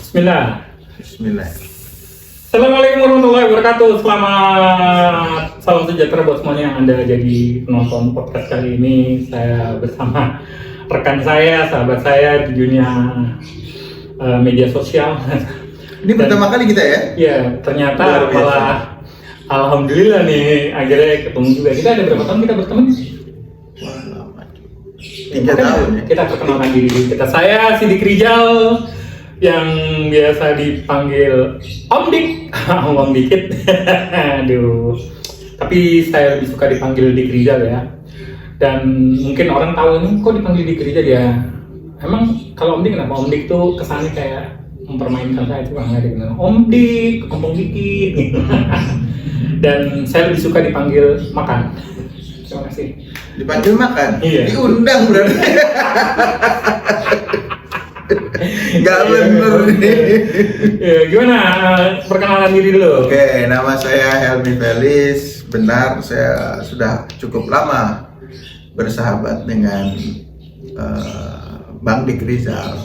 Bismillah. Bismillah. Assalamualaikum warahmatullahi wabarakatuh. Selamat salam sejahtera buat semuanya yang Anda jadi penonton podcast kali ini. Saya bersama rekan saya, sahabat saya di dunia media sosial. Ini pertama kali kita ya? Ya, ternyata malah alhamdulillah nih akhirnya ketemu juga. Kita ada berapa tahun kita berteman? Wah, lama. 3 tahun ya? Kita perkenalkan diri kita. Saya Sidik Rijal yang biasa dipanggil Om Dik. Om dikit. Aduh. Tapi saya lebih suka dipanggil Dik Rijal ya. Dan mungkin orang tahu ini kok dipanggil Dik Rijal ya. Emang kalau Om Dik kenapa? Om Dik tuh kesannya kayak mempermainkan saya itu nggak dikenal. Om Dik, ngomong dikit gitu. Dan saya lebih suka dipanggil makan. Terima kasih. Dipanggil makan? Iya. Diundang berarti. Gak bener nih. Ya, gimana? Perkenalan diri dulu. Oke, nama saya Helmi Felis. Benar, saya sudah cukup lama bersahabat dengan Bang Dik Rijal.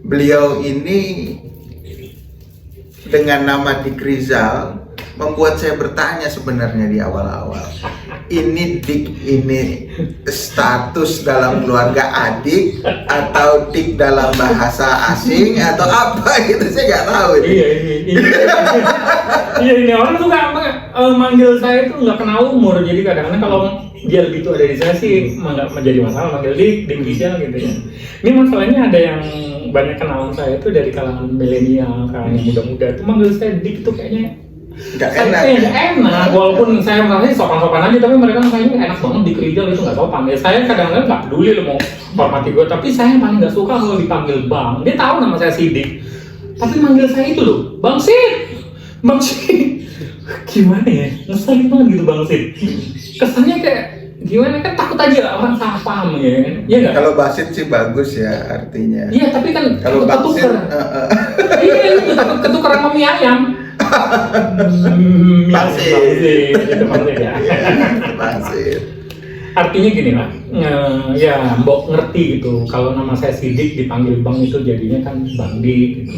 Beliau ini dengan nama Dik Rijal membuat saya bertanya sebenarnya di awal-awal. Ini Dik ini status dalam keluarga adik atau Dik dalam bahasa asing atau apa gitu, saya nggak tahu. Iya, ini orang tuh kan manggil saya tuh nggak kenal umur, jadi kadang-kadang kalau dia lebih tua dari saya sih nggak menjadi masalah manggil Dik Rijal gitu ya. Ini masalahnya ada yang banyak kenalan saya itu dari kalangan milenial, kalangan muda-muda tuh manggil saya Dik tuh kayaknya Nggak enak. Enak, walaupun saya merasa sopan-sopan aja, tapi mereka kayaknya enak banget Dik Rijal itu nggak sopan. Ya saya kadang-kadang nggak peduli lo mau hormati gue, tapi saya paling nggak suka kalau dipanggil Bang. Dia tahu nama saya Sidik, tapi manggil saya itu loh, Bang Sid, Bang Sid. Gimana ya, ngeselin banget gitu Bang Sid. Kesannya kayak gimana, kan takut aja orang salah paham ya kan? Iya nggak? Kalau basit sih bagus ya artinya. Iya, tapi kan Kalau takut basit, ketuker. Iya, itu takut ketukeran sama mie ayam. Basit. Itu maksudnya. Basit. Artinya gini lah, ya Mbok ngerti gitu. Kalau nama saya Sidik dipanggil Bang itu jadinya kan Bang Dik gitu.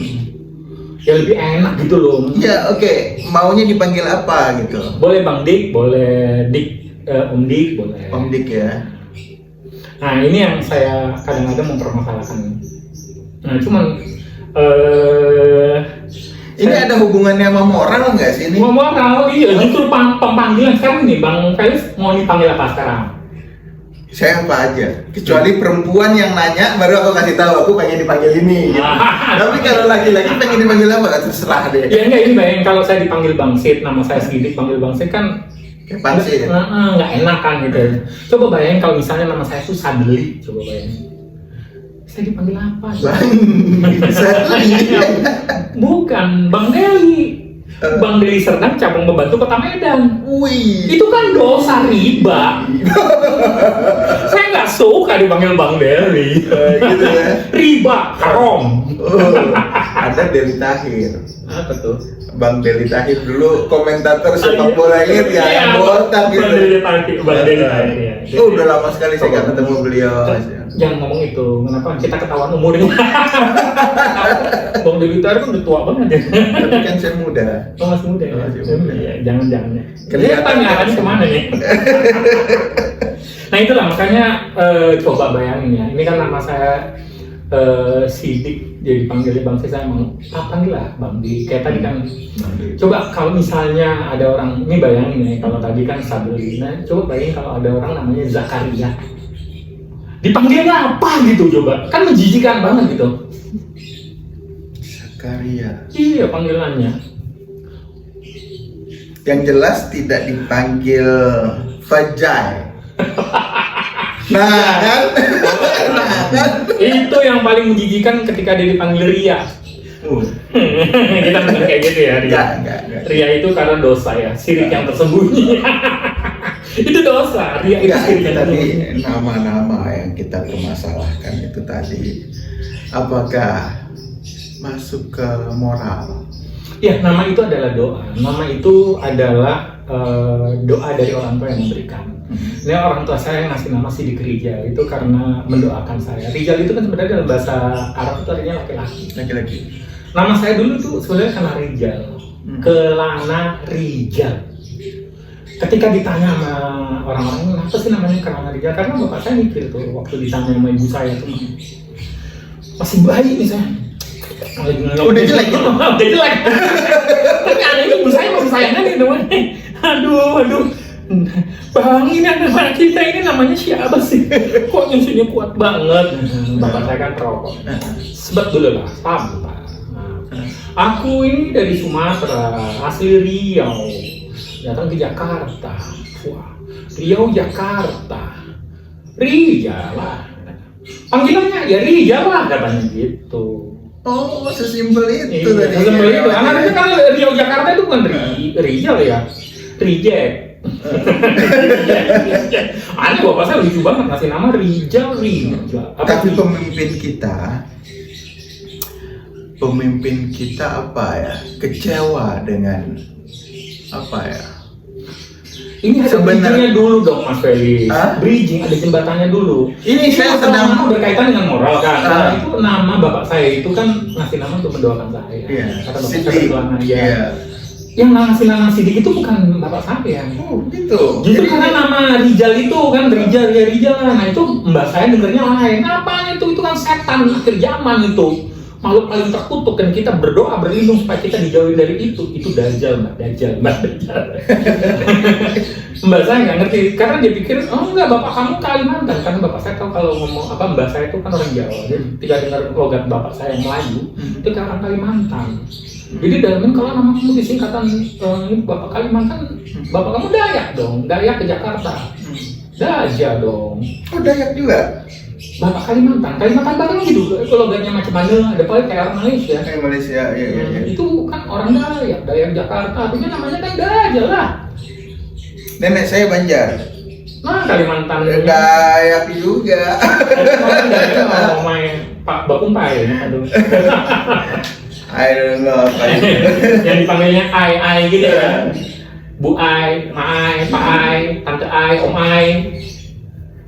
Ya lebih enak gitu loh. Ya oke, maunya dipanggil apa gitu? Boleh Bang Dik, boleh Dik, Om Dik, boleh. Om Dik ya. Nah ini yang saya kadang-kadang mempermasalahkan. Nah cuman Ini ada hubungannya sama moral nggak sih ini? moral, iya justru panggilan sekarang nih Bang Felis mau dipanggil apa sekarang? Saya apa aja, kecuali perempuan yang nanya baru aku kasih tahu aku pengen dipanggil ini. Gitu. Tapi kalau laki-laki pengen dipanggil apa? Terserah deh. Ya enggak, ini bayangin kalau saya dipanggil Bang Sid, nama saya Sidik panggil Bang Sid kan Kapan sih? nggak enak kan gitu. Coba bayangin kalau misalnya nama saya itu Sadli, coba bayangin. Saya dipanggil apa? Bukan, Bang Deli. Bang Deli Serdang, cabang pembantu Kota Medan. Wih. Itu kan dosa riba. Saya nggak suka dipanggil Bang Deli. Gitu ya. Riba, haram. Ada Deli Tahir. Apa tuh? Bang Deli Tahir dulu komentator sepak bola ini yang botak gitu. Bang Deli Tahir, Bang Deli Tahir ya. Oh, udah lama sekali saya nggak ketemu beliau. Jangan ngomong itu, kenapa kita ketahuan umurnya? Bang Deli Tahir kan udah tua banget ya. Tapi kan saya muda. Oh, masih muda ya? Masih muda. Ya, jangan-jangan ya. Kelihatan Kelihatan kemana nih? Nah itulah makanya coba bayangin ya. Ini kan nama saya Sidik, jadi panggilnya Bang Sid, saya emang panggil lah Bang Dik. Kayak tadi kan. Coba kalau misalnya ada orang, ini bayangin ya, kalau tadi kan Sabri, nah coba bayangin kalau ada orang namanya Zakaria. Dipanggilnya apa gitu coba? Kan menjijikan banget gitu. Zakaria. Iya panggilannya. Yang jelas tidak dipanggil Fajai. Nah kan? Itu yang paling menjijikan ketika dia dipanggil Ria. Kita bukan kayak gitu ya, Ria. Enggak. Ria itu karena dosa ya, sirik yang tersembunyi. Itu dosa, Ria itu Enggak, sirik itu yang tadi tersembunyi. nama-nama yang kita permasalahkan itu tadi. Apakah masuk ke moral? Ya, nama itu adalah doa. Nama itu adalah doa dari orang tua yang memberikan. Ini orang tua saya yang ngasih nama Sidik Rijal itu karena mendoakan saya. Rijal itu kan sebenarnya dalam bahasa Arab itu artinya laki-laki. Laki-laki. Nama saya dulu tuh sebenarnya Kelana Rijal. Kelana Rijal. Ketika ditanya sama orang-orang, kenapa sih namanya Kelana Rijal? Karena bapak saya mikir tuh waktu ditanya sama ibu saya tuh, masih bayi nih saya. Udah jelek. Udah jelek. Tapi anehnya ibu saya masih sayangan nih teman. Aduh. Bang, ini anak kita ini namanya siapa sih? Kok nyusunya kuat banget? Bapak saya kan perokok. Sebab dulu lah, sabar Pak. Aku ini dari Sumatera, asli Riau. Datang ke Jakarta. Wah, Riau Jakarta. Rijal lah. Panggilannya ya Rijal lah katanya gitu. Oh, sesimpel itu tadi. Sesimpel itu. Anaknya kan Riau Jakarta itu bukan Rijal ya. Reject. Aneh, bapak saya lucu banget ngasih nama Rijal. Tapi pemimpin kita apa ya? Kecewa dengan apa ya? Ini ada bridgingnya dulu dong Mas Feli. Bridging, ada jembatannya dulu. Ini saya sedang berkaitan dengan moral kan. Nah, itu nama bapak saya itu kan ngasih nama untuk mendoakan saya. Iya. Kata bapak saya berdoa aja. Iya. Yang ngasih nama Sidik itu bukan bapak saya. Oh gitu. Justru karena nama Rijal itu kan Rijal. Nah itu mbak saya dengernya lain. Apaan itu kan setan akhir zaman itu. Makhluk paling terkutuk dan kita berdoa berlindung supaya kita dijauhin dari itu. Itu Dajjal, Mbak Dajjal. Mbak saya nggak ngerti karena dia pikir oh enggak bapak kamu Kalimantan karena bapak saya tahu kalau ngomong apa mbak saya itu kan orang Jawa. Jadi ketika dengar logat bapak saya yang Melayu itu kayak orang Kalimantan. Jadi dalamnya kalau nama kamu disingkatan bapak Kalimantan, bapak kamu Dayak dong, Dayak ke Jakarta. Dajjal dong. Oh Dayak juga. Bapak Kalimantan Barat gitu, logatnya macam mana, ada paling kayak orang Malaysia. Kayak Malaysia, iya. Itu kan orang Dayak Jakarta, artinya namanya kan Dajjal lah. Nenek saya Banjar. Nah Kalimantan. Dayak juga. Mau main Pak Bakumpai, aduh. I don't know apa itu. Yang dipanggilnya Ai gitu ya. Bu Ai, Ma Ai, Pak Ai, Tante Ai, Om Ai.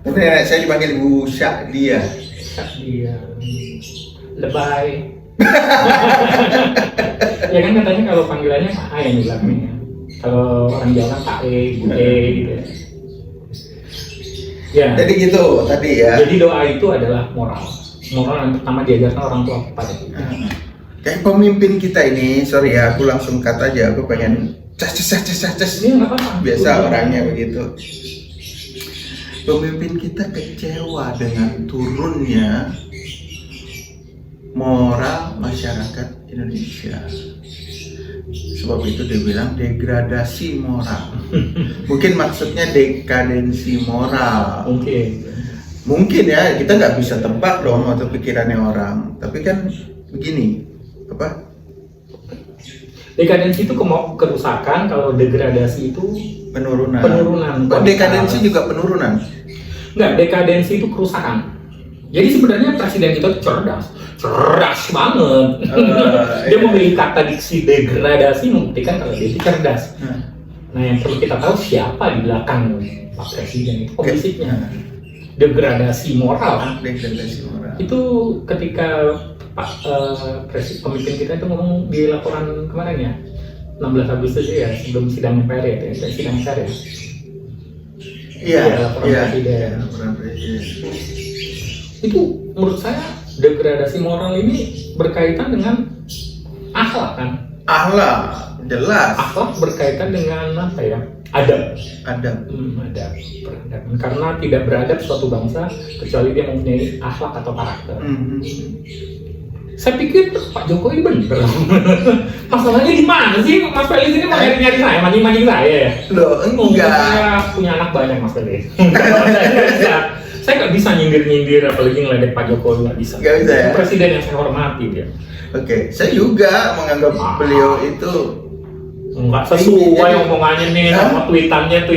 Tapi nenek saya dipanggil Bu Dia. Dia. Lebay. Ya kan katanya kalau panggilannya Pak Ai yang bilangnya. Kalau orang Jawa kan Pak E, Bu E gitu ya. Ya. Jadi gitu tadi ya. Jadi doa itu adalah moral. Moral yang pertama diajarkan orang tua kepada kita. Kayak pemimpin kita ini, sorry ya, aku langsung kata aja, aku pengen cas. Ini nggak apa-apa. Biasa orangnya begitu. Pemimpin kita kecewa dengan turunnya moral masyarakat Indonesia. Sebab itu dia bilang degradasi moral. Mungkin maksudnya dekadensi moral. Mungkin ya, kita nggak bisa tebak dong atau pikirannya orang. Tapi kan begini, apa? Dekadensi itu kerusakan, kalau degradasi itu penurunan. Kok dekadensi juga penurunan? Enggak, dekadensi itu kerusakan. Jadi sebenarnya presiden kita cerdas banget. Dia memilih kata diksi degradasi membuktikan kalau dia itu cerdas. Nah yang perlu kita tahu siapa di belakang Pak Presiden itu komisinya. Degradasi moral. Itu ketika Pak pemimpin kita itu ngomong di laporan kemarin ya 16 Agustus ya sebelum sidang MPR ya, sidang MPR ya. Iya, laporan presiden. Itu menurut saya degradasi moral ini berkaitan dengan akhlak kan? Akhlak, jelas. Akhlak berkaitan dengan apa ya? Adab. Adab. Peradaban. Karena tidak beradab suatu bangsa kecuali dia mempunyai akhlak atau karakter. Saya pikir Pak Jokowi bener. Masalahnya di mana sih Mas Felix ini mau nyari saya, mancing saya ya? Loh, enggak. Saya punya anak banyak Mas Felix. Saya nggak bisa nyindir apalagi ngeledek Pak Jokowi, nggak bisa. Nggak bisa ya? Presiden yang saya hormati dia. Oke, saya juga menganggap beliau itu nggak sesuai omongannya nih sama tweetannya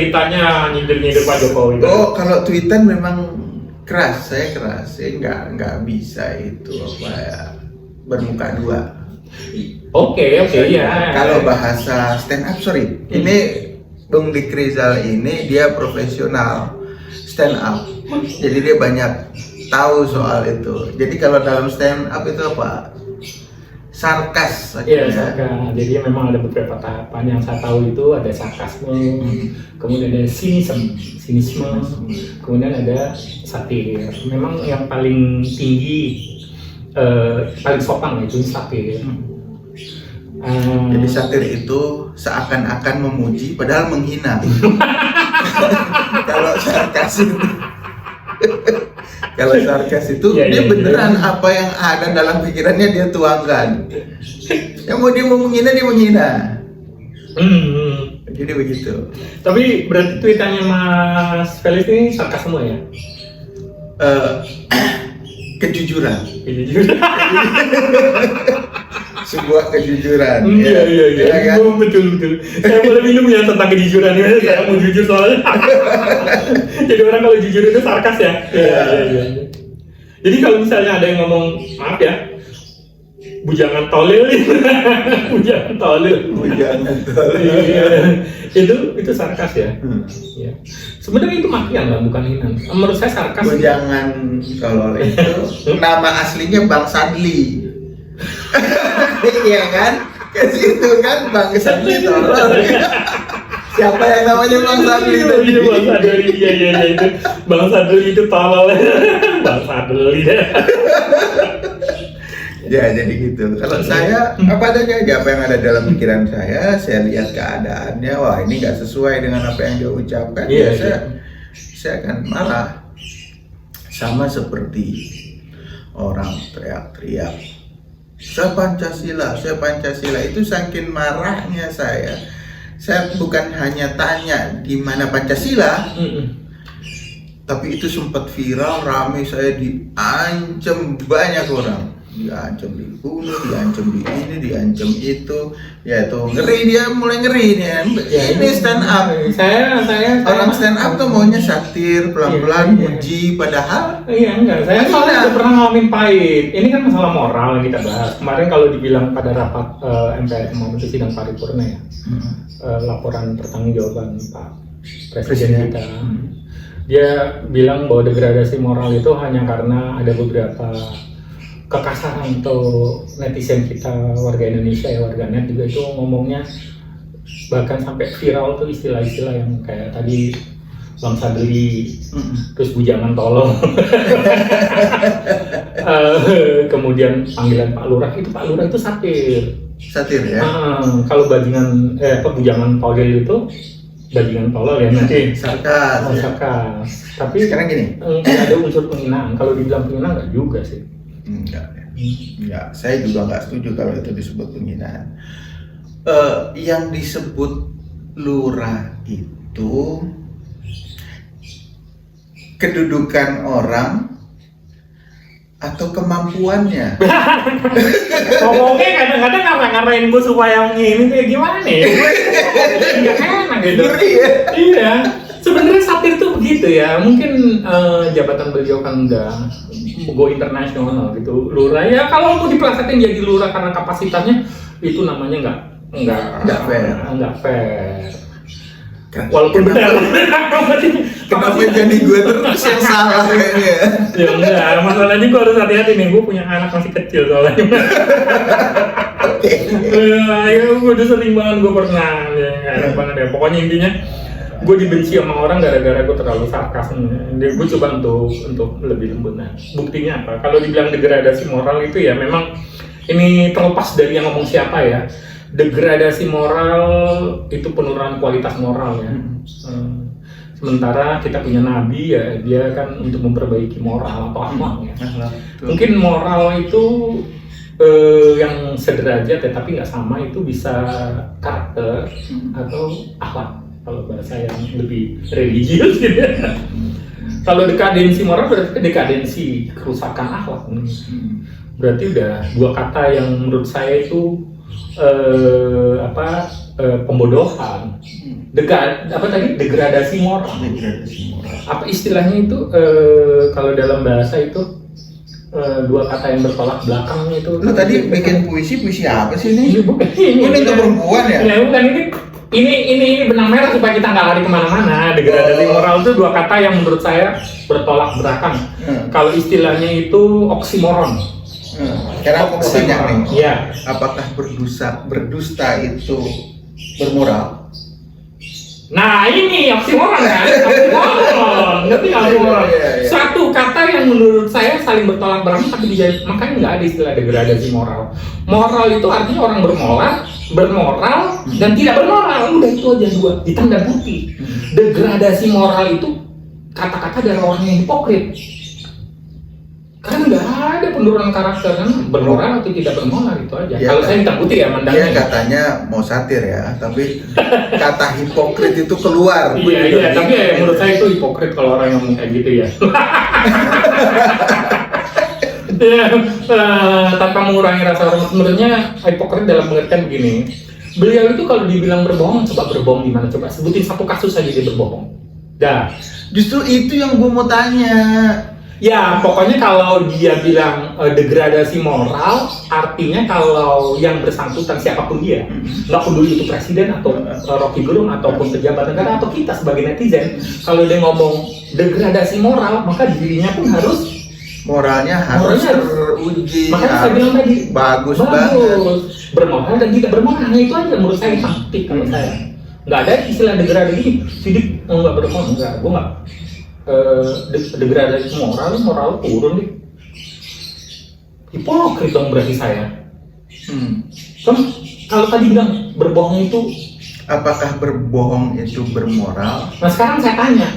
nyindir Pak Jokowi. Oh, kalau tweetan memang keras, saya nggak bisa itu apa ya, bermuka dua. Oke, ya. Kalau bahasa stand up, sorry, ini Bung Dik Rizal ini dia profesional stand up. Jadi dia banyak tahu soal itu. Jadi kalau dalam stand up itu apa? Sarkas Iya, akhirnya. sarkas. Jadi memang ada beberapa tahapan. Yang saya tahu itu ada sarkasme, kemudian ada sinisme, kemudian ada satir. Memang yang paling tinggi, paling sopan itu satir. Jadi satir itu seakan-akan memuji padahal menghina. Kalau sarkas itu kalau sarkas itu Iya, dia iya, beneran apa yang ada dalam pikirannya dia tuangkan. Yang mau dia mau menghina dia menghina. Jadi begitu. Tapi berarti tweetannya Mas Felix ini sarkas semua ya? Kejujuran. Jujur. Sebuah kejujuran. Iya. Ya kan? Oh, betul. Saya boleh minum ya tentang kejujuran ini. Saya mau jujur soalnya. Jadi orang kalau jujur itu sarkas ya. Iya. Jadi kalau misalnya ada yang ngomong maaf ya, bujangan tolil nih. Bujangan tolil. Iya. Itu sarkas ya. Iya. Sebenarnya itu makian lah, bukan hinaan. Menurut saya sarkas. Jangan kalau itu nama aslinya Bang Sadli. Iya kan? Ke situ kan Bang Sadli tolong. Siapa yang namanya Bang Sadli tadi? Bang Sadli, iya itu. Bang Sadli itu tolol. Bang Sadli. Ya jadi gitu. Kalau saya apa adanya aja, apa yang ada dalam pikiran saya lihat keadaannya, wah ini nggak sesuai dengan apa yang dia ucapkan, Iya, saya akan marah. Sama seperti orang teriak-teriak, saya Pancasila itu saking marahnya saya bukan hanya tanya di mana Pancasila, tapi itu sempat viral, rame, saya diancam banyak orang. Diancam dibunuh, diancam di ini, diancam itu, ya tuh ngeri, dia mulai ngeri nih. Ini stand up. Saya orang stand up tuh maunya satir, pelan-pelan, muji, padahal enggak. Saya soalnya udah pernah ngalamin pahit. Ini kan masalah moral yang kita bahas. Kemarin kalau dibilang pada rapat MPR kemarin itu sidang paripurna ya, laporan pertanggungjawaban Pak Presiden kita. Dia bilang bahwa degradasi moral itu hanya karena ada beberapa kekasaran atau netizen kita, warga Indonesia ya, warga net juga itu ngomongnya bahkan sampai viral tuh istilah-istilah yang kayak tadi Bang Sadli, terus bujangan tolong. Kemudian panggilan Pak Lurah itu satir ya. Kalau bujangan tolil itu bajingan tolol ya nanti sarkas. Tapi sekarang gini, ada unsur penghinaan. Kalau dibilang penghinaan enggak juga sih. Enggak, saya juga nggak setuju kalau itu disebut penghinaan. Yang disebut lurah itu kedudukan orang atau kemampuannya. Ngomongnya kadang-kadang ngarahin gue supaya ini kayak gimana ya? Nggak enak gitu. Iya. Sebenarnya satir itu begitu ya. Mungkin jabatan beliau kan udah go internasional gitu. Lurah ya kalau mau dipelesetin jadi lurah karena kapasitasnya itu namanya nggak fair. Walaupun benar. Kenapa jadi gue terus yang salah kayaknya? Ya enggak, masalahnya gue harus hati-hati nih, gue punya anak masih kecil soalnya. Ya gue udah sering banget, gue pernah ya, enak banget ya. Pokoknya intinya gue dibenci sama orang gara-gara gue terlalu sarkas. Gue coba untuk lebih lembut. Nah, buktinya apa? Kalau dibilang degradasi moral itu ya memang ini terlepas dari yang ngomong siapa ya. Degradasi moral itu penurunan kualitas moral ya. Sementara kita punya nabi ya, dia kan untuk memperbaiki moral atau akhlak ya. Mungkin moral itu yang sederajat ya, tapi nggak sama, itu bisa karakter atau akhlak kalau bahasa yang lebih religius gitu ya. Kalau dekadensi moral berarti dekadensi kerusakan akhlak. Berarti udah dua kata yang menurut saya itu pembodohan. Degradasi moral. Apa istilahnya itu kalau dalam bahasa itu dua kata yang bertolak belakang itu. Lu tadi bikin puisi apa sih ini? Ini bukan ini untuk perempuan ya? Ya bukan, ini ini benang merah supaya kita nggak lari kemana-mana. Degradasi moral itu dua kata yang menurut saya bertolak belakang. Kalau istilahnya itu oksimoron. Sekarang aku mau tanya nih, Iya. apakah berdusta itu bermoral? Nah ini oksimoron kan? Oksimoron, ngerti nggak oksimoron? Iya. Suatu kata yang menurut saya saling bertolak belakang tapi makanya nggak ada istilah degradasi moral. Moral itu artinya orang bermoral dan tidak bermoral. Udah itu aja dua, hitam dan putih. Degradasi moral itu kata-kata dari orang yang hipokrit. Kan nggak ada penurunan karakter kan, bermoral atau tidak bermoral itu aja. Ya, kalau saya hitam putih ya mandangnya. Dia katanya mau satir ya, tapi kata hipokrit itu keluar. Iya, tapi ya, menurut saya itu hipokrit kalau orang yang ngomong kayak gitu ya. Ya, tanpa mengurangi rasa hormat, sebenarnya hipokrit dalam pengertian begini. Beliau itu kalau dibilang berbohong, coba berbohong di mana? Coba sebutin satu kasus saja dia berbohong. Dah. Justru itu yang gue mau tanya. Ya, pokoknya kalau dia bilang degradasi moral, artinya kalau yang bersangkutan siapapun dia, nggak peduli itu presiden atau Rocky Gerung ataupun pejabat negara atau kita sebagai netizen, kalau dia ngomong degradasi moral, maka dirinya pun harus moralnya harus teruji. Makanya saya bilang tadi bagus banget. Bermoral dan tidak bermoral, itu aja menurut saya taktik kalau saya. Nggak ada istilah degradasi, sidik nggak bermoral, nggak, gue nggak. Degradasi moral turun nih. Hipokrit dong berarti saya. Kan kalau tadi bilang berbohong itu, apakah berbohong itu bermoral? nah sekarang saya tanya,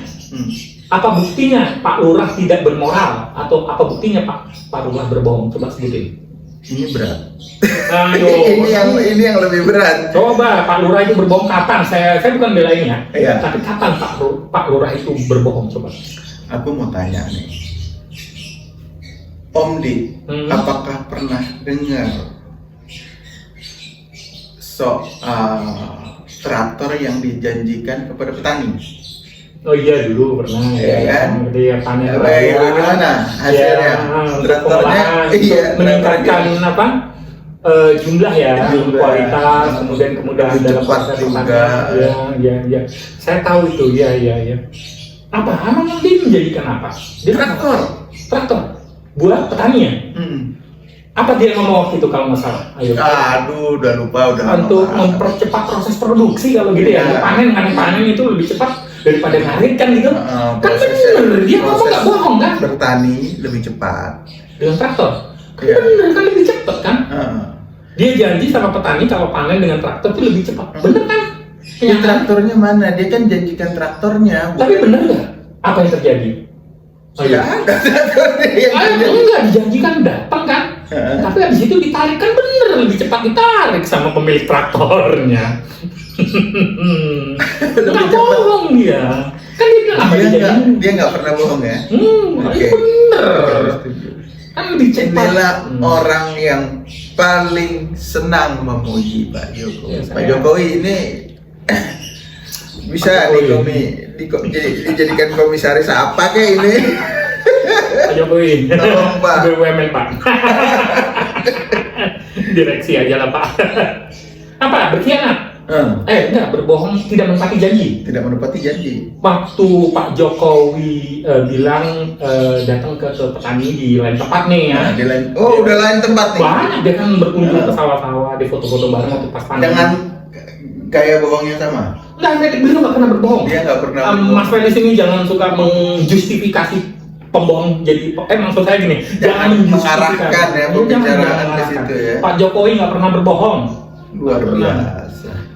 apa buktinya Pak Lurah tidak bermoral atau apa buktinya Pak Lurah berbohong? Coba sebutin. Ini berat. Aduh, ini yang lebih berat. coba Pak Lurah itu berbohong kapan? Saya bukan belain ya. Iya. Tapi kapan Pak Lurah itu berbohong? Coba. Aku mau tanya nih, Om Dik, apakah pernah dengar soal traktor yang dijanjikan kepada petani? Oh iya dulu pernah Iya kan? Jadi ya panen Gimana hasilnya? Traktornya, iya, meningkatkan apa? Jumlah ya, Jumlah. kualitas, kemudian Lebih dalam cepat proses juga. Ya. Saya tahu itu, ya. Apa? Emang dia menjadikan apa? Dia traktor. Buat petani ya? Apa dia ngomong waktu itu kalau nggak salah? Ayo. Aduh, udah lupa, udah Untuk lama. mempercepat proses produksi kalau gitu ya. Iya. Panen itu lebih cepat daripada ngarit kan gitu. Kan Prosesnya- bener, dia ngomong nggak bohong kan? Bertani lebih cepat. Dengan traktor. Kan Iya. bener kan lebih cepat kan? Heeh. Dia janji sama petani kalau panen dengan traktor itu lebih cepat. Bener kan? Ya, traktornya mana? Dia kan janjikan traktornya. Tapi bener nggak? Apa yang terjadi? Tidak ada traktornya yang Enggak dijanjikan datang kan? Heeh. Tapi habis itu ditarik kan bener lebih cepat ditarik sama pemilik traktornya. Nggak bohong dia. Kan dia bilang apa Dia nggak pernah bohong ya. Oke. Bener. Kan lebih cepat. Inilah orang yang paling senang memuji Pak Jokowi. Ya, Pak Jokowi ini bisa dijadikan komisaris apa kayak ini? Pak Jokowi. Tolong, Pak. BUMN Pak. Direksi aja lah Pak. Apa? Berkhianat? Enggak, berbohong, tidak menepati janji. Tidak menepati janji. Waktu Pak Jokowi bilang datang ke petani di lain tempat nih ya. Nah, udah lain tempat nih. Banyak dia kan berkunjung ke sawah-sawah, di foto-foto bareng waktu pas panen. Dengan gaya bohongnya sama. Enggak, beliau nggak pernah berbohong. Dia nggak pernah. Mas Felis ini jangan suka menjustifikasi pembohong jadi maksud saya gini, jangan mengarahkan ya pembicaraan ke situ ya. Pak Jokowi nggak pernah berbohong. Luar biasa.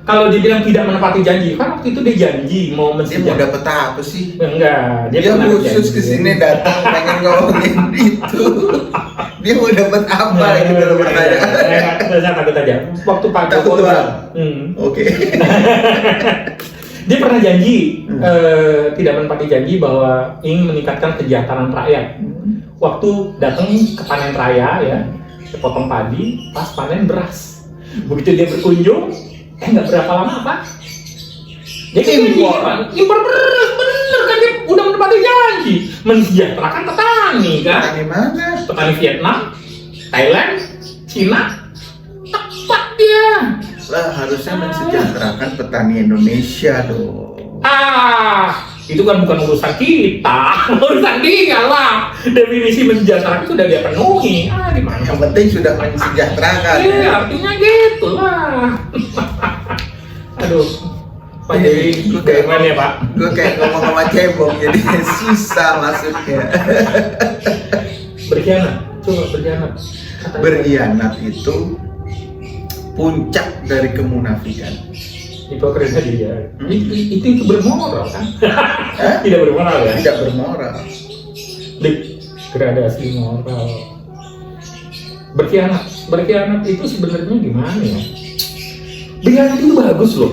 Kalau dibilang tidak menepati janji, kan waktu itu dia janji mau Dia mau dapet apa sih? Enggak, Dia pernah khusus janji. kesini datang pengen ngomongin itu. Dia mau dapet apa gitu loh pertanyaan. Saya takut aja. Waktu Pak Takut Jokowi doang? Oke. dia pernah janji tidak menepati janji bahwa ingin meningkatkan kesejahteraan rakyat. Waktu datang ke panen raya ya, sepotong padi, pas panen beras. Begitu dia berkunjung, nggak berapa lama apa? Dia impor beras, bener kan dia udah menepati janji, mensejahterakan petani kan? Petani mana? Petani Vietnam, Thailand, Cina, tepat dia. Lah harusnya mensejahterakan petani Indonesia dong. Itu kan bukan urusan kita, urusan dia lah. Definisi mensejahterakan sudah dia penuhi. Gimana? Yang penting sudah mensejahterakan. Iya, artinya gitu lah. Aduh, Pak Dewi, gimana ya Pak? Gue kayak ngomong sama cebong, jadi susah masuknya. Berkhianat, coba berkhianat. Berkhianat itu puncak dari kemunafikan. Hipokrisnya dia. Itu bermoral kan? Tidak bermoral ya? Tidak bermoral. Degradasi moral. Berkhianat itu sebenarnya gimana ya? Berkhianat itu bagus loh.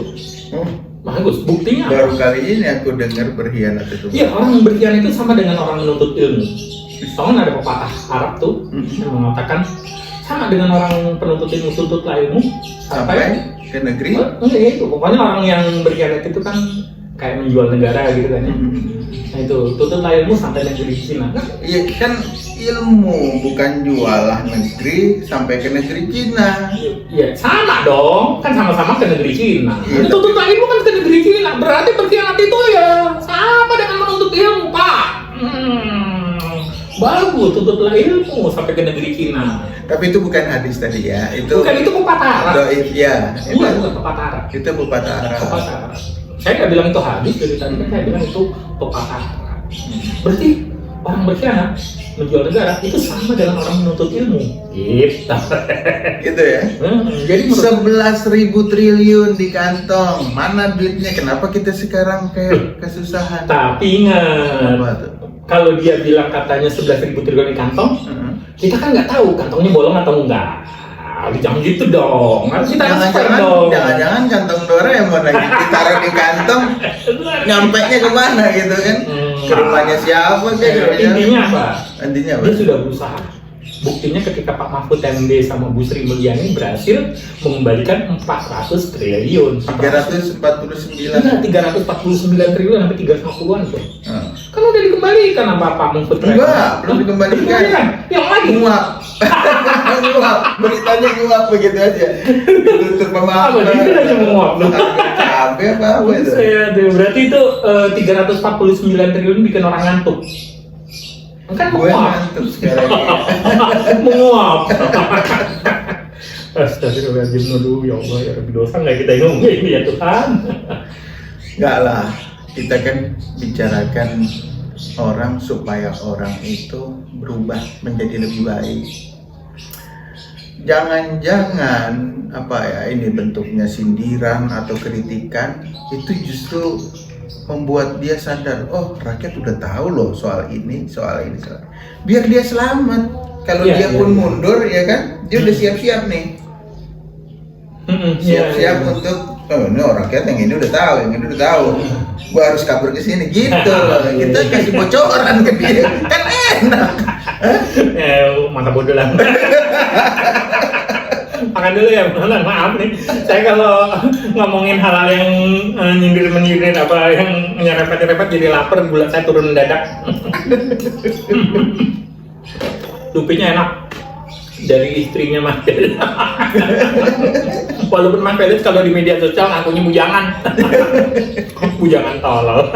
Bagus. Buktinya Baru apa? kali ini aku dengar berkhianat itu. Iya, orang berkhianat itu sama dengan orang menuntut ilmu. Soalnya ada pepatah Arab tuh yang mengatakan sama dengan orang penuntut ilmu, tuntutlah ilmu Sampai ke negeri. Enggak itu, pokoknya orang yang berkhianat itu kan kayak menjual negara gitu kan ya. Nah itu, tuntutlah ilmu sampai negeri Cina. Iya kan, ilmu bukan jualah negeri sampai ke negeri Cina. Iya, sama dong, kan sama-sama ke negeri Cina. Iya, Tuntutlah ilmu kan ke negeri Cina, berarti berkhianat itu ya sama dengan menuntut ilmu, Pak. Bagus, tuntutlah ilmu sampai ke negeri Cina. Tapi itu bukan hadis tadi ya. Itu Bukan, itu pepatah Arab. doib ya. Bukan pepatah Arab. Itu pepatah Arab. Pepatah Arab. Saya nggak bilang itu hadis dari tadi, kan saya bilang itu pepatah Arab. Berarti orang berkhianat menjual negara itu sama dengan orang menuntut ilmu. Gitu. Gitu ya. Jadi menurut 11.000 triliun di kantong. Mana duitnya? Kenapa kita sekarang kayak kesusahan? tapi ingat, Apa tuh? kalau dia bilang katanya 11.000 triliun di kantong, kita kan nggak tahu kantongnya bolong atau enggak. Jangan gitu dong, harus kita expert dong. Jangan-jangan kantong Doraemon lagi ditaruh di kantong, nyampe-nya kemana gitu kan? Ke rumahnya siapa kayak Intinya apa? Intinya apa? Dia sudah berusaha. Buktinya ketika Pak Mahfud MD sama Bu Sri Mulyani berhasil mengembalikan 400 triliun. 349. Iya, 349 triliun sampai 350-an tuh. Kan udah dikembalikan sama Pak Mahfud. Enggak, belum dikembalikan. Yang lagi Nguap. Nguap. Beritanya nguap begitu aja. Ditutup sama apa? Itu aja menguap loh. Cabe apa itu? Berarti itu 349 triliun bikin orang ngantuk. Kan Gue ngantuk sekarang ini. menguap. Astagfirullahaladzim, aduh ya Allah, ya Rabbi, dosa nggak kita ngomongin ini ya Tuhan. Enggak lah, kita kan bicarakan orang supaya orang itu berubah menjadi lebih baik. Jangan-jangan apa ya, ini bentuknya sindiran atau kritikan itu justru membuat dia sadar, oh rakyat udah tahu loh soal ini. Biar dia selamat. Kalau dia pun mundur ya kan, dia udah siap-siap nih. Siap-siap untuk, oh ini rakyat yang ini udah tahu, gua harus kabur ke sini gitu. Kita kasih bocoran ke dia, kan enak. Mantap bodoh lah. Makan dulu ya, maaf nih. Saya kalau ngomongin hal-hal yang menyindir apa yang nyerempet-nyerempet jadi lapar, gula saya turun mendadak. Lupinya enak dari istrinya Mas Felix. Walaupun Mas Felix kalau di media sosial ngakunya bujangan. Bujangan tolol.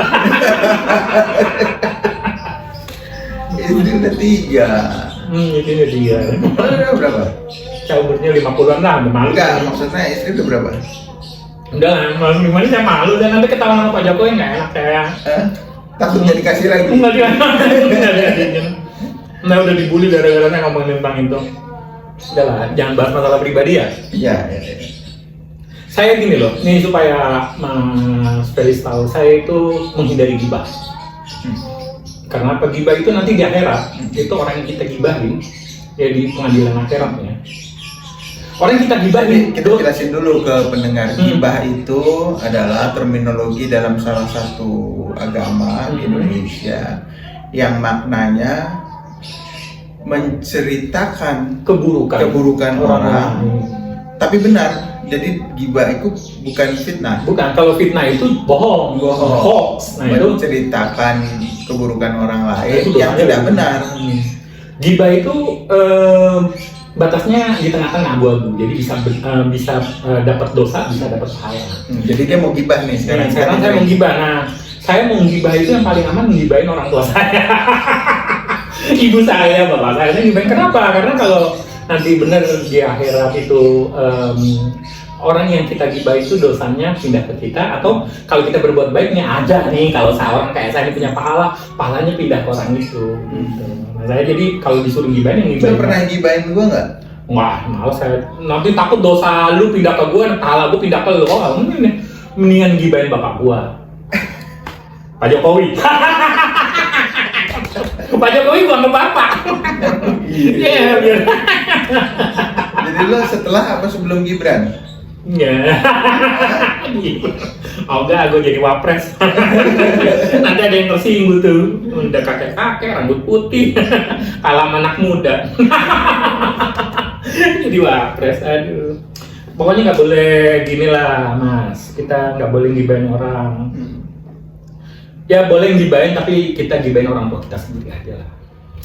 Ini udah 3. Ini dia. Udah berapa? Umurnya 50-an lah, udah malu. Enggak, maksudnya istri udah berapa? Udah lah, gimana saya malu dan nanti ketahuan sama Pak Jokowi nggak enak saya. Takut jadi kasih lagi. Enggak dia. Nah udah dibully gara-gara saya ngomongin tentang itu. Udah lah, jangan bahas masalah pribadi ya. Iya. Saya gini loh, ini supaya Mas Felix tahu, saya itu menghindari gibah. Karena gibah itu nanti di akhirat, itu orang yang kita gibahin, ya di pengadilan akhiratnya. Orang yang kita gibahin, Kita jelasin dulu ke pendengar. Gibah itu adalah terminologi dalam salah satu agama di Indonesia yang maknanya menceritakan keburukan orang. Tapi benar, jadi gibah itu bukan fitnah. Bukan, kalau fitnah itu bohong, hoax. Nah itu menceritakan keburukan orang lain itu yang tidak benar. Gibah itu batasnya di tengah-tengah abu-abu. Jadi bisa dapat dosa, bisa dapat pahala. Jadi dia mau gibah nih sekarang. Sekarang saya mau gibah. Nah, saya mau gibah itu yang paling aman gibahin orang tua saya. Ibu saya, bapak saya gibahin. Kenapa? Karena kalau nanti benar di akhirat itu orang yang kita gibah itu dosanya pindah ke kita, atau kalau kita berbuat baiknya ada nih, kalau seorang kayak saya ini punya pahalanya pindah ke orang itu. Gitu. Nah, saya jadi kalau disuruh gibahin yang gibahin. Lu pernah gibahin gua nggak? Wah, malas saya. Nanti takut dosa lu pindah ke gua, pahala gua pindah ke lu. Oh, mendingan gibahin bapak gua. Pak Jokowi. Pak Jokowi gua ke bapak. Iya, biar. Jadi lo setelah apa sebelum Gibran? Iya. Oh enggak, gue jadi wapres. Nanti ada yang tersinggung tuh. Udah kakek-kakek, rambut putih, kalah sama anak muda. Jadi wapres, aduh. Pokoknya nggak boleh gini lah, Mas. Kita nggak boleh gibahin orang. Ya boleh gibahin, tapi kita gibahin orang tua kita sendiri aja lah.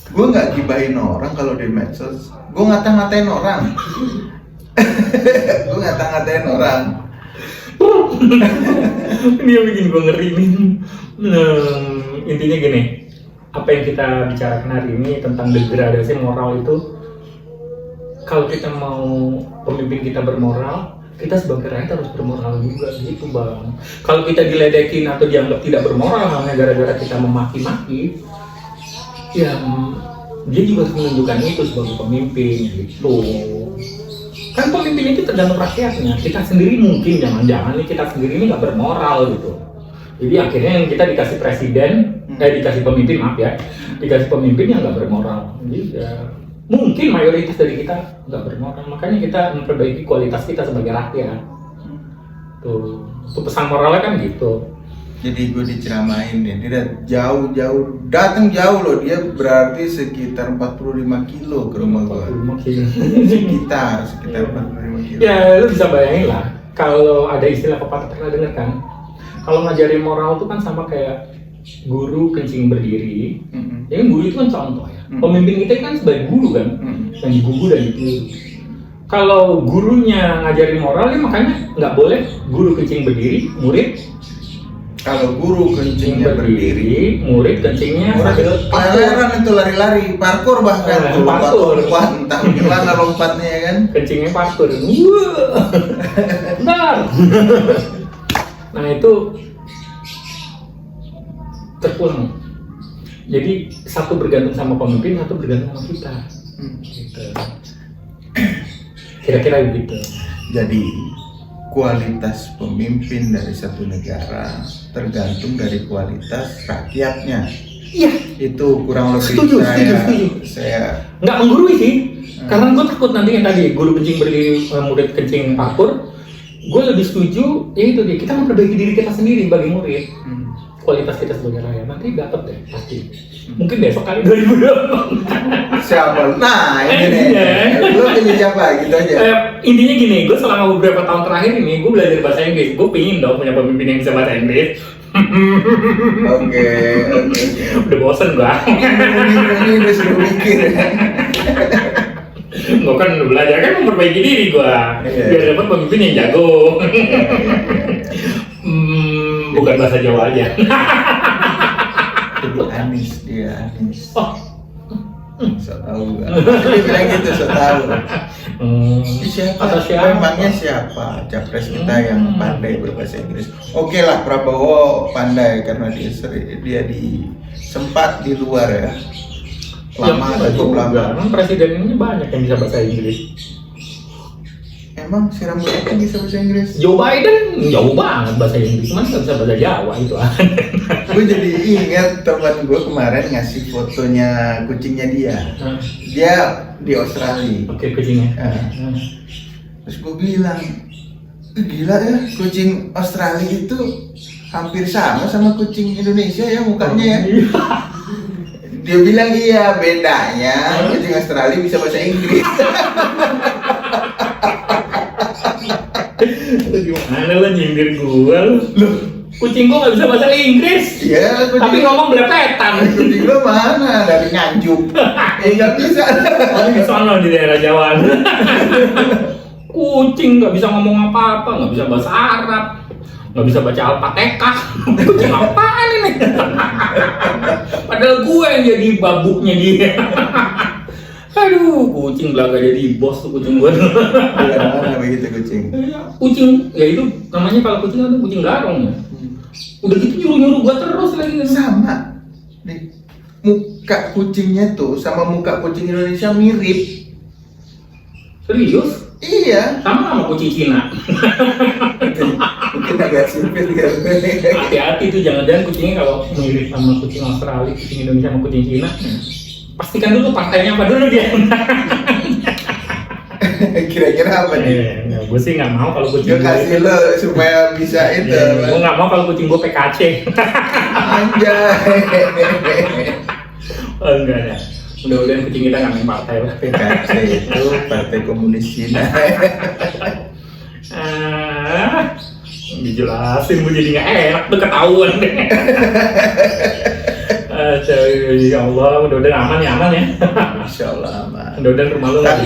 Gue nggak gibahin orang kalau di medsos. Gue ngata-ngatain orang. Gue ngata-ngatain orang. Ini yang bikin gue ngeri nih. Intinya gini, apa yang kita bicarakan hari ini tentang degradasi moral itu, kalau kita mau pemimpin kita bermoral, kita sebagai rakyat harus bermoral juga gitu bang. Kalau kita diledekin atau dianggap tidak bermoral hanya gara-gara kita memaki-maki, ya dia juga harus menunjukkan itu sebagai pemimpin gitu. Kan pemimpin itu tergantung rakyatnya. Kita sendiri mungkin jangan-jangan nih kita sendiri ini nggak bermoral gitu. Jadi akhirnya yang kita dikasih presiden, dikasih pemimpin, maaf ya, dikasih pemimpin yang nggak bermoral. Jadi ya, mungkin mayoritas dari kita nggak bermoral. Makanya kita memperbaiki kualitas kita sebagai rakyat. Tuh pesan moralnya kan gitu. Jadi gue diceramain nih, dia jauh-jauh, datang jauh loh, dia berarti sekitar 45 kilo ke rumah gue. 45 kilo. sekitar 45 kilo. Ya lu bisa bayangin lah, kalau ada istilah pepatah pernah dengar kan, kalau ngajarin moral itu kan sama kayak guru kencing berdiri. Ya kan guru itu kan contoh ya. Pemimpin kita kan sebagai guru kan, yang digugu dan ditiru. Kalau gurunya ngajarin moral, ya makanya nggak boleh guru kencing berdiri, murid. Kalau guru kencingnya berdiri, murid kencingnya sambil lari-lari itu lari-lari, parkur bahkan parkur. Entah gimana lompatnya ya kan? Kencingnya parkur. Bentar. Nah itu terpulang. Jadi satu bergantung sama pemimpin, satu bergantung sama kita. Gitu. Kira-kira begitu. Jadi kualitas pemimpin dari satu negara tergantung dari kualitas rakyatnya. Iya. Itu kurang lebih setuju. Saya nggak menggurui sih. Karena gue takut nanti yang tadi guru kencing berdiri, murid kencing parkur. Gue lebih setuju, ya itu dia. Kita memperbaiki diri kita sendiri sebagai murid. Kualitas kita sebagai rakyat nanti dapat deh pasti. Mungkin besok kali 2020. siapa? Nah ini nih, lu pilih siapa gitu aja. Intinya gini, gue selama beberapa tahun terakhir ini gue belajar bahasa Inggris. Gue pingin dong punya pemimpin yang bisa bahasa Inggris. Oke. Udah bosen gue. Ini udah sudah mikir. Gue kan udah belajar kan memperbaiki diri gue, biar dapat pemimpin yang jago. Bukan bahasa Jawa aja. Itu Anies, dia Anies. Oh. So tahu gak? Dia bilang gitu, so tahu. Siapa? Memangnya siapa capres kita yang pandai berbahasa Inggris? Oke lah, Prabowo pandai karena dia sempat di luar ya. Lama, cukup lama. Presiden ini banyak yang bisa bahasa Inggris. Emang si rambut itu bisa bahasa Inggris? Joe Biden jauh banget bahasa Inggris, cuma nggak bisa bahasa Jawa itu. Gue jadi ingat teman gue kemarin ngasih fotonya kucingnya dia. Dia di Australia. Oke, kucingnya. Terus gue bilang, gila ya, kucing Australia itu hampir sama kucing Indonesia ya mukanya ya. Dia bilang iya, bedanya kucing Australia bisa bahasa Inggris. Gimana lo nyindir gua lu? Kucing gua nggak bisa bahasa Inggris. Iya, Tapi ngomong belepetan. kucing lo mana? Dari Nganjuk. Nggak bisa. Tapi di sana di daerah Jawa. Kucing nggak bisa ngomong apa-apa, nggak bisa bahasa Arab, nggak bisa baca Al-Fatihah. Kucing apaan ini? Padahal gue yang jadi babuknya dia. Aduh, kucing belaga jadi bos tuh kucing gue. Mana begitu kucing? Kucing, ya itu namanya kalau kucing itu kucing garong ya. Udah gitu nyuruh-nyuruh gue terus lagi. Sama. Nih, muka kucingnya tuh sama muka kucing Indonesia mirip. Serius? Iya. Sama kucing Cina. Mungkin agak sempit kan. Hati-hati tuh, jangan-jangan kucingnya kalau mirip sama kucing Australia, kucing Indonesia sama kucing Cina. Pastikan dulu partainya apa dulu dia. Kira-kira apa nih? Gue sih nggak mau kalau kucing Gue kasih lo supaya bisa itu. Gue nggak mau kalau kucing gue PKC. Anjay. Oh, enggak ya. Mudah-mudahan kucing kita nggak main partai lah. PKC itu Partai Komunis Cina. Dijelasin gue jadi nggak enak tuh, ketahuan deh. Ya Allah, mudah-mudahan aman ya. Insya Allah aman. Mudah-mudahan rumah lu nggak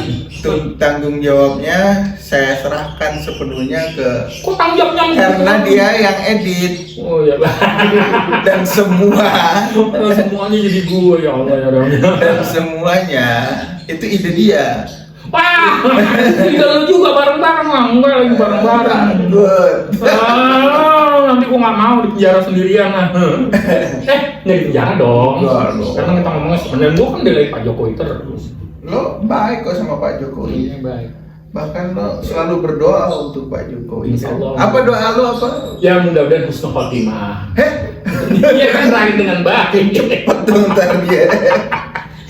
Tanggung jawabnya saya serahkan sepenuhnya ke Kok tanggung jawabnya karena dia yang edit Oh ya lah. dan Semuanya jadi gue, ya Allah ya Rabbi. dan semuanya itu ide dia. Wah, tinggal lu juga bareng-bareng lah, enggak lagi bareng-bareng. Good. Nanti gua nggak mau di penjara sendirian lah. Nggak di penjara dong. Enggak dong. Karena kita ngomongnya sebenarnya gua kan dari Pak Jokowi terus. Lo baik kok sama Pak Jokowi. Iya baik. Bahkan lo selalu berdoa untuk Pak Jokowi. Insya Allah. Apa doa lo apa? Ya mudah-mudahan husnul khotimah. Heh, Iya kan terakhir dengan baik. bentar dia.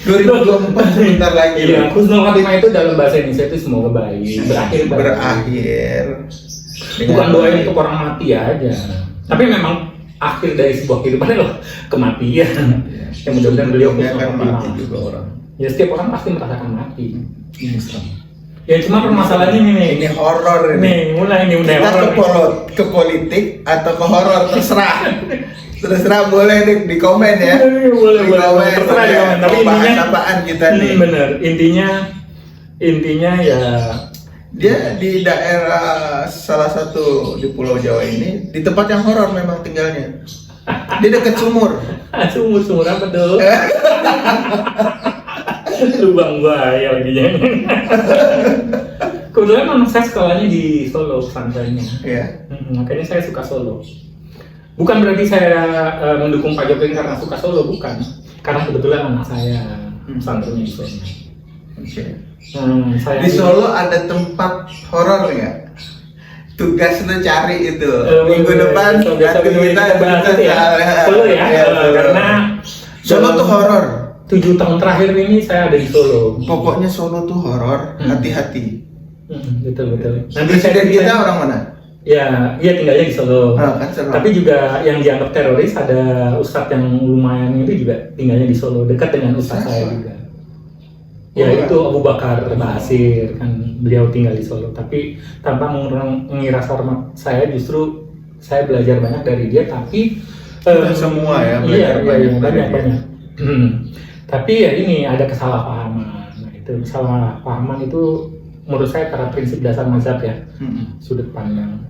2024 sebentar lagi. Iya, husnul khotimah itu dalam bahasa Indonesia itu semoga baik. Berakhir baik. Berakhir. Bukan doain untuk orang mati aja. Tapi memang akhir dari sebuah kehidupan adalah kematian. Ya mudah-mudahan beliau Dia husnul akan mati khotimah. juga orang. Ya setiap orang pasti merasakan mati. Ya cuma permasalahannya nih. Ini horor ini. Nih, mulai Kita horor. ke politik atau ke horor terserah. Terserah boleh di komen ya. Boleh, Di boleh. komen, Terserah di ya. komen. Tapi Mau bahas intinya apaan kita nih? Bener. Intinya ya Dia di daerah salah satu di Pulau Jawa ini di tempat yang horor memang tinggalnya. Dia dekat sumur. sumur apa tuh? Lubang buaya lagi ya. Kebetulan memang saya sekolahnya di Solo pesantrennya. Iya. Makanya saya suka Solo. Bukan berarti saya mendukung Pak Jokowi karena suka Solo, bukan. Karena kebetulan anak saya pesantrennya di Solo. Oke. Saya Di Solo ada tempat horor nggak? Tugas lu cari itu. Minggu depan nanti kita bahas itu ya. Solo ya. Karena Solo tuh horor. 7 tahun terakhir ini saya ada di Solo. Pokoknya Solo tuh horor. Hati-hati. Betul. Nanti Presiden kita orang mana? Ya, iya tinggalnya di Solo. Kan Solo. Tapi juga yang dianggap teroris ada ustadz yang lumayan itu juga tinggalnya di Solo, dekat dengan ustadz saya juga. Ya itu Abu Bakar Basir, kan beliau tinggal di Solo. Tapi tanpa mengira hormat saya, justru saya belajar banyak dari dia. Tapi semua ya belajar banyak. Tapi ya ini ada kesalahpahaman. Nah, itu kesalahpahaman itu menurut saya karena prinsip dasar mazhab ya, sudut pandang.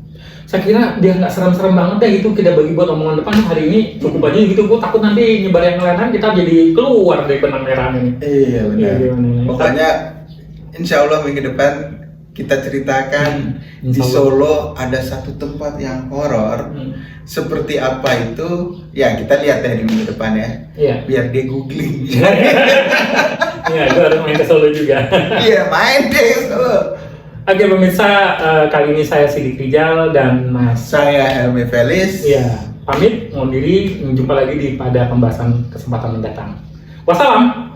Saya kira dia nggak serem-serem banget deh, itu kita bagi buat omongan depan hari ini cukup aja gitu. Gue takut nanti nyebar yang lain kita jadi keluar dari benang merah ini. Iya benar. Iya, Pokoknya insya Allah minggu depan kita ceritakan di Solo ada satu tempat yang horor. Seperti apa itu? Ya kita lihat deh di minggu depan ya. Iya. Biar dia googling. Iya, gue harus main ke Solo juga. Iya, main deh ke Solo. Oke pemirsa, kali ini saya Sidik Rijal dan Mas. Saya Helmi Felis. Iya, pamit, mohon diri, jumpa lagi pada pembahasan kesempatan mendatang. Wassalam.